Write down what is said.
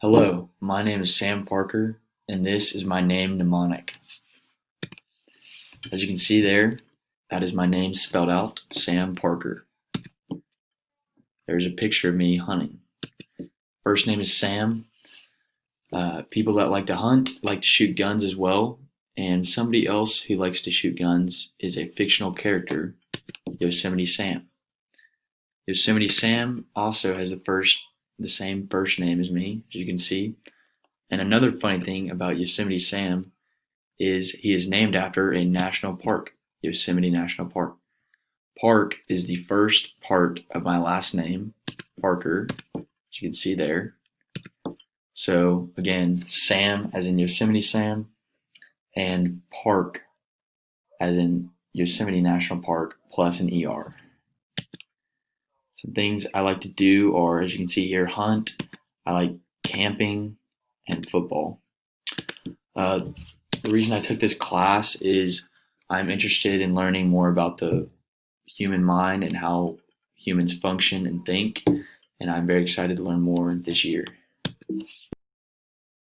Hello, my name is Sam Parker, and this is my name Mnemonic. As you can see there, that is my name spelled out, Sam Parker. There's a picture of me hunting. First name is Sam. People that like to hunt like to shoot guns as well, and somebody else who likes to shoot guns is a fictional character, Yosemite Sam. Yosemite Sam also has the same first name as me, as you can see. And another funny thing about Yosemite Sam is he is named after a national park, Yosemite National Park. Park is the first part of my last name, Parker, as you can see there. So again, Sam as in Yosemite Sam, and Park as in Yosemite National Park plus an ER. Some things I like to do are, as you can see here, hunt. I like camping and football. The reason I took this class is I'm interested in learning more about the human mind and how humans function and think, and I'm very excited to learn more this year.